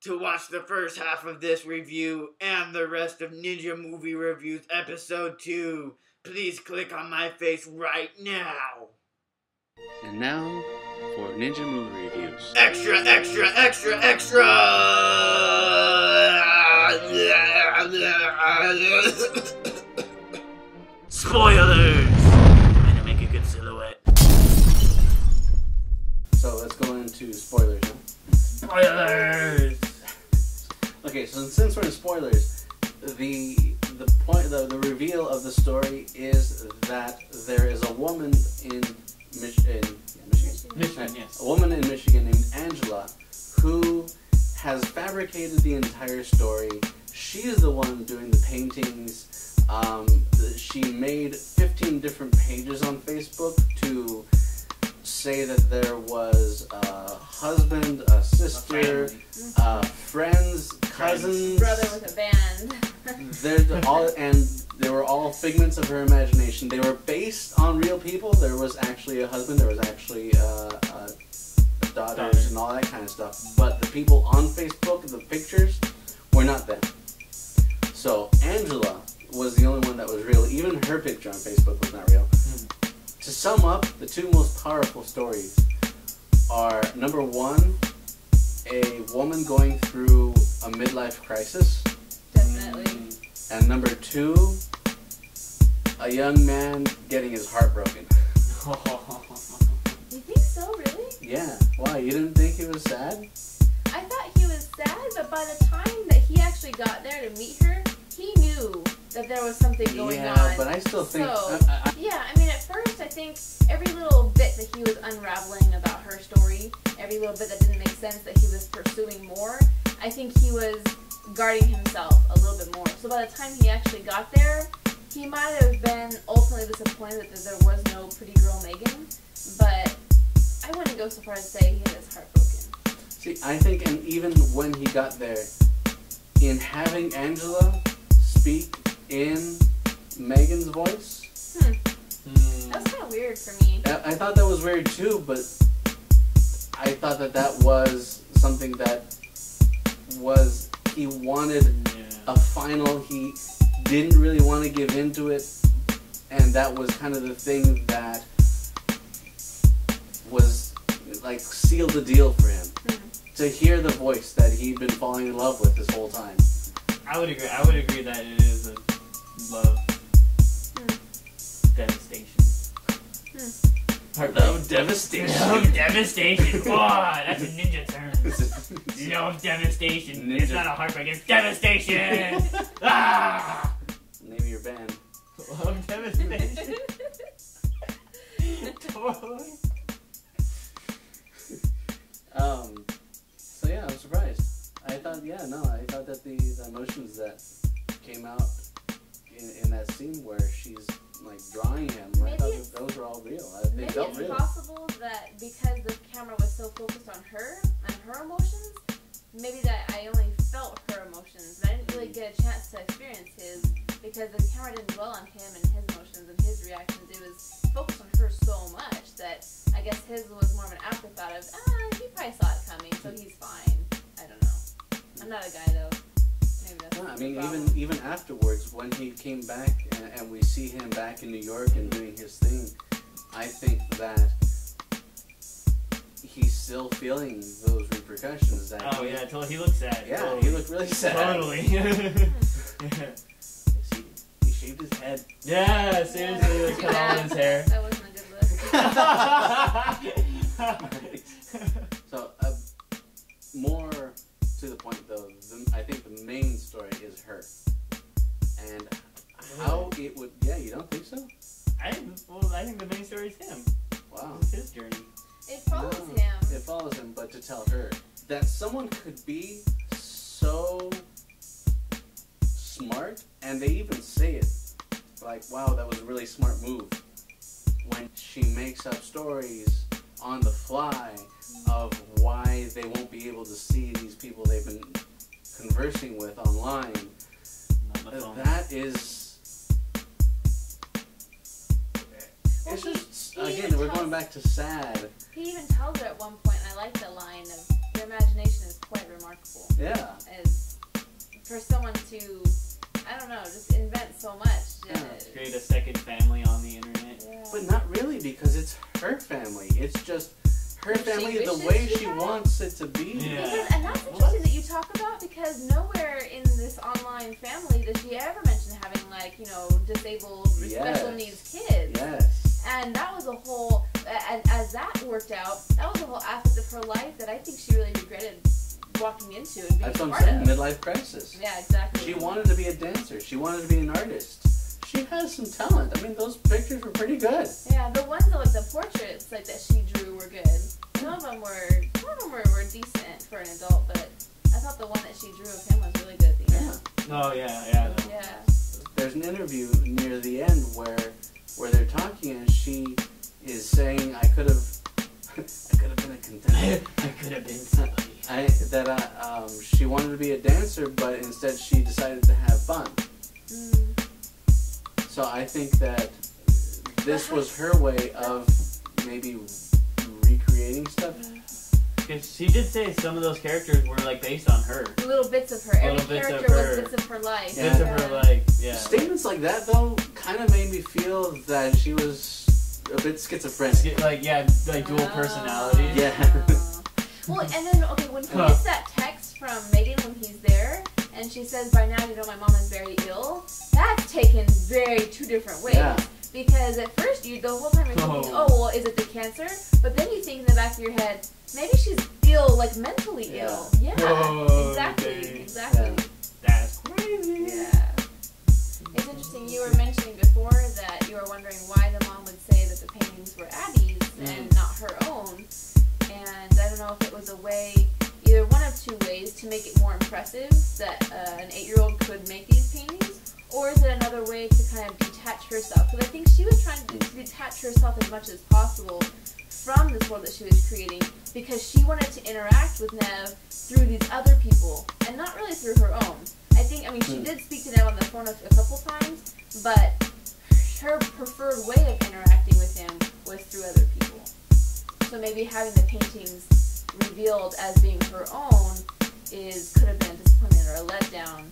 To watch the first half of this review and the rest of Ninja Movie Reviews Episode 2, please click on my face right now. And now for Ninja Movie Reviews. Extra, extra, extra, extra! Spoilers! And to make a good silhouette. So let's go into spoilers, huh? Spoilers! Okay, so since we're in spoilers, the reveal of the story is that there is a woman in Michigan, yes. A woman in Michigan named Angela who has fabricated the entire story. She's the one doing the paintings. She made 15 different pages on Facebook to say that there was a husband, a sister, friends, cousins, brother with a band. They were all figments of her imagination. They were based on real people. There was actually a husband. There was actually daughters and all that kind of stuff. But the people on Facebook, the pictures, were not them. So Angela was the only one that was real. Even her picture on Facebook was not real. To sum up, the two most powerful stories are, number one, a woman going through a midlife crisis. Definitely. And number two, a young man getting his heart broken. You think so, really? Yeah. Why? You didn't think he was sad? I thought he was sad, but by the time that he actually got there to meet her, he knew that there was something going on. Yeah, but I still think... So, yeah, I mean, at first, I think every little bit that he was unraveling about her story, every little bit that didn't make sense that he was pursuing more, I think he was guarding himself a little bit more. So by the time he actually got there, he might have been ultimately disappointed that there was no pretty girl Megan, but I wouldn't go so far as to say he had his heart broken. See, I think, and even when he got there, in having Angela speak in Megan's voice... That was kind of weird for me. I thought that was weird too, but I thought that was something that was... He wanted a final, he didn't really want to give into it, and that was kind of the thing that was, like, sealed the deal for him. To hear the voice that he'd been falling in love with this whole time. I would agree that it is a love devastation. Love devastation. Love devastation. Wow, that's a ninja term. Love devastation. Ninja. It's not a heartbreak, it's devastation. Ah! Name of your band. Love devastation. Totally. So yeah, I'm surprised. I thought that the emotions that came out in that scene where she's like drawing him, I thought that those were all real. They felt real. Maybe it's possible that because the camera was so focused on her and her emotions, maybe that I only felt her emotions, but I didn't really get a chance to experience his, because the camera didn't dwell on him and his emotions and his reactions. It was focused on her so much that I guess his was more of an afterthought of, he probably saw it coming, so he's fine. I don't know. I'm not a guy though. Maybe that's I mean, even afterwards, when he came back and we see him back in New York and doing his thing, I think that he's still feeling those repercussions. That He looked sad. Yeah, totally. he looked really sad. Totally. He shaved his head. Yeah, seriously, he was cut all his hair. That wasn't a good look. So, more to the point though, I think the main story is her. And how it would... Yeah, you don't think so? I think the main story is him. Wow. It's his journey. It follows him. It follows him, but to tell her that someone could be so smart, and they even say it, like, wow, that was a really smart move, when she makes up stories on the fly of why they won't be able to see these people they've been conversing with online. That is... It's just, again, we're going back to sad. He even tells her at one point, and I like the line of, your imagination is quite remarkable. Yeah. As for someone to, I don't know, just invent so much. Create a second family on the internet. Yeah. But not really, because it's her family. It's just her family the way she wants it to be. Yeah. Because, and that's interesting that you talk about, because nowhere in this online family does she ever mention having, like, you know, disabled or special needs kids. Yes. And that was a whole, and as that worked out, that was a whole aspect of her life that I think she really regretted walking into and being That's what I'm part saying, of. midlife crisis. Yeah, exactly. She wanted to be a dancer. She wanted to be an artist. She has some talent. I mean, those pictures were pretty good. Yeah, the ones that, like, the portraits, like, that she drew were good. Some of them were decent for an adult, but I thought the one that she drew of him was really good at the end. Oh yeah. Yeah. There's an interview near the end where they're talking, and she is saying, I could have been a contender. I could have been somebody. She wanted to be a dancer, but instead she decided to have fun. So I think that this was her way of maybe recreating stuff. Because she did say some of those characters were like based on her. Little bits of her. Every Little bits character of her. was bits of her life. Yeah. Bits of her like, yeah. Statements like that, though, kind of made me feel that she was a bit schizophrenic. Like, yeah, like dual personality. Yeah. Well, and then, okay, when he gets that text from Megan when he's there, and she says, by now you know my mom is very ill, that's taken two different ways. Yeah. Because at first, the whole time you're thinking, oh, well, is it the cancer? But then you think in the back of your head, maybe she's ill, like mentally ill. Yeah, Oh, exactly, dang. exactly. That's crazy. Yeah. It's interesting, you were mentioning before that you were wondering why the mom would say that the paintings were Abby's and not her own. And I don't know if it was a way, either one of two ways, to make it more impressive that an 8-year-old could make these paintings, or is it another way to kind of detach herself? Because I think she was trying to detach herself as much as possible from this world that she was creating, because she wanted to interact with Nev through these other people, and not really through her own. I mean, she did speak to Nev on the phone a couple times, but her preferred way of interacting with him was through other people. So maybe having the paintings revealed as being her own could have been a disappointment or a letdown.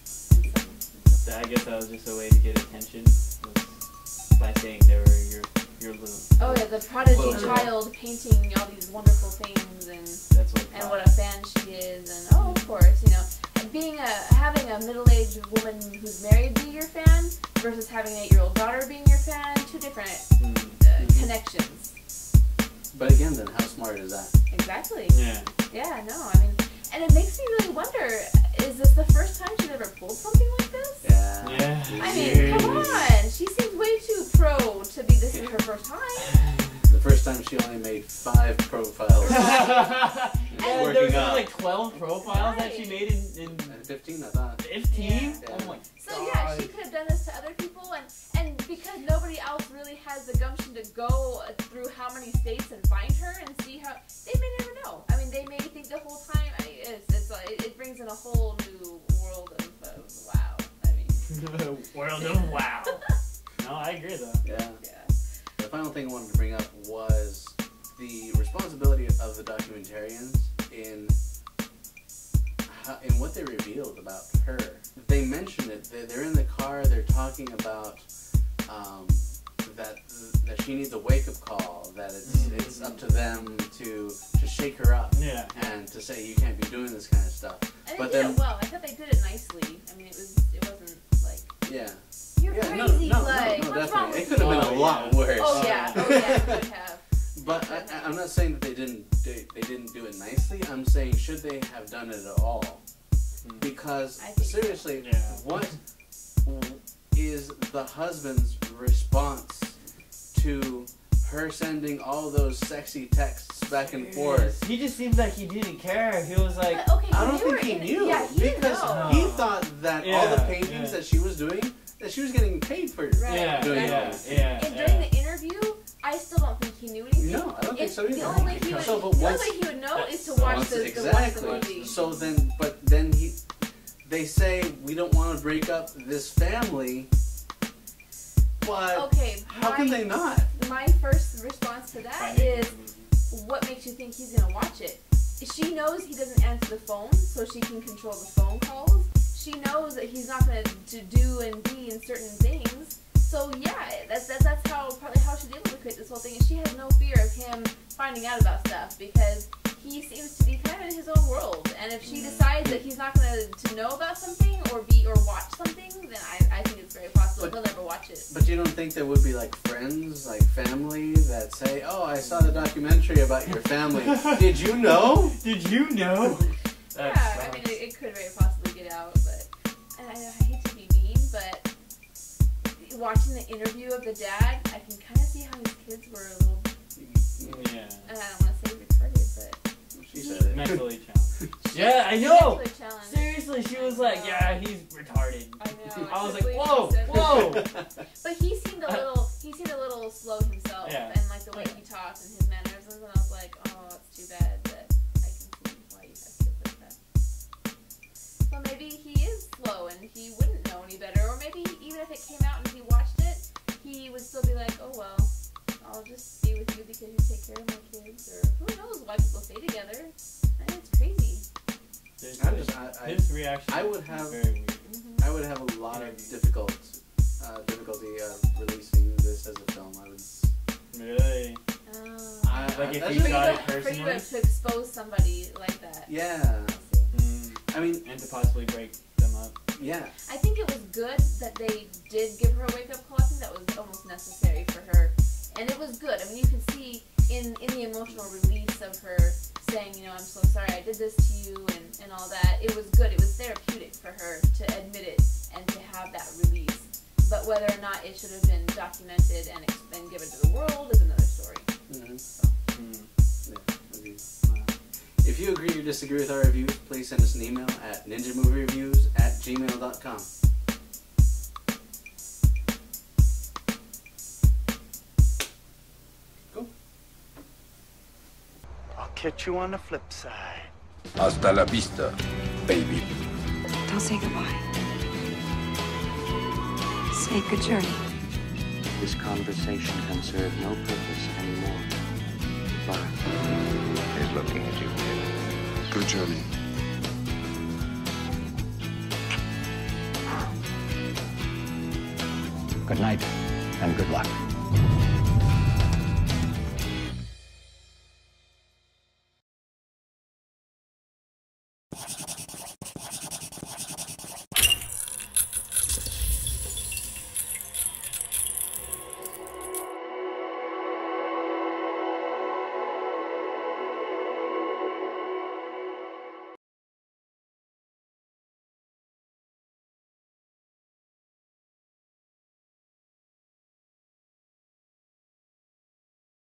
So I guess that was just a way to get attention, by saying they were your little. Oh yeah, the prodigy little child painting all these wonderful things, and That's what a fan she is, and of course, you know, having a middle-aged woman who's married be your fan versus having an 8-year-old daughter being your fan, two different connections. But again, then, how smart is that? Exactly. Yeah. Yeah, no, I mean, and it makes me really wonder, is this the first time she's ever pulled something like this? Yeah. Yeah. I mean, come on, she seems way too pro to be this is her first time. The first time she only made 5 profiles. Yeah, Working there was out. like 12 profiles that she made in 15, I thought. 15? Yeah. Oh my So yeah, she could have done this to other people, and because nobody else really has the gumption to go through how many states and find her and see how, they may never know. I mean, they may think the whole time, it brings in a whole new world of wow. I mean, World of wow. No, I agree though. Yeah. yeah. The final thing I wanted to bring up was the responsibility of the documentarians in what they revealed about her. They mention it. They're in the car. They're talking about that she needs a wake-up call. That it's up to them to shake her up. Yeah. And to say you can't be doing this kind of stuff. And But they did then- it well. I thought they did it nicely. I mean, it wasn't like, Yeah. you're Yeah, crazy, no, like, what's wrong definitely. It with could have you? been a lot worse. Oh yeah, it could have. But I'm not saying that they didn't do it nicely. I'm saying should they have done it at all? Because I think so. seriously, Yeah. what is the husband's response to her sending all those sexy texts back and forth? He just seems like he didn't care. He was like, But, okay, I when don't they were think he in it- knew Yeah, he didn't because know. he thought that all the Yeah, paintings yeah. that she was doing, that she was getting paid for. Right. yeah, Doing yeah, it. yeah. And during the interview, I still don't think he knew anything. No, I don't think so either. The only way he would, So, but the only once- way he would know is to So watch Once- the exactly. movie. So then, they say we don't want to break up this family, but Okay, how can they not? My first response to that is, what makes you think he's gonna watch it? she knows he doesn't answer the phone, so she can control the phone calls. She knows that he's not going to do and be in certain things. So yeah, that's probably how she's able to create this whole thing. And she has no fear of him finding out about stuff because he seems to be kind of in his own world. And if she decides that he's not going to know about something or watch something, then I think it's very possible he'll never watch it. But you don't think there would be like friends, like family that say, "Oh, I saw the documentary about your family. Did you know? Did you know?" Yeah, I mean, it could very possibly get out, but I hate to be mean, but watching the interview of the dad, I can kind of see how his kids were a little, Yeah. and I don't want to say retarded, but She said it. Mentally challenged. Yeah, I know. mentally challenged. Seriously, she was like, "Yeah, he's retarded." I know. I was can't like, believe "Whoa, she said that. whoa." But he seemed a little slow himself, Yeah. and like the way he talked and his mannerisms, and I was like, oh, it's too bad that I can see why you have kids like that. So maybe he is slow and he wouldn't know any better, or maybe even if it came out and he watched it, he would still be like, oh well, I'll just be with you because you take care of my kids, or who knows why people stay together. I mean, it's crazy. His reaction. I would have. was very weird. Mm-hmm. I would have a lot of difficulty releasing this as a film. I would. Really? Like if that's you just- got it For you personally, to expose somebody like that. Yeah. I see. I mean, and to possibly break them up. yeah. I think it was good that they did give her a wake-up call. I think that was almost necessary for her. And it was good. I mean, you could see in the emotional release of her saying, you know, I'm so sorry I did this to you and all that. It was good. It was therapeutic for her to admit it and to have that release. But whether or not it should have been documented and given to the world is another story. Mm-hmm. So. Yeah, agreed. If you agree or disagree with our reviews, please send us an email at ninjamoviereviews@gmail.com. Cool. I'll catch you on the flip side. Hasta la vista, baby. Don't say goodbye. Say good journey. This conversation can serve no purpose anymore. But He's looking at you, kid. Good journey. good night and good luck.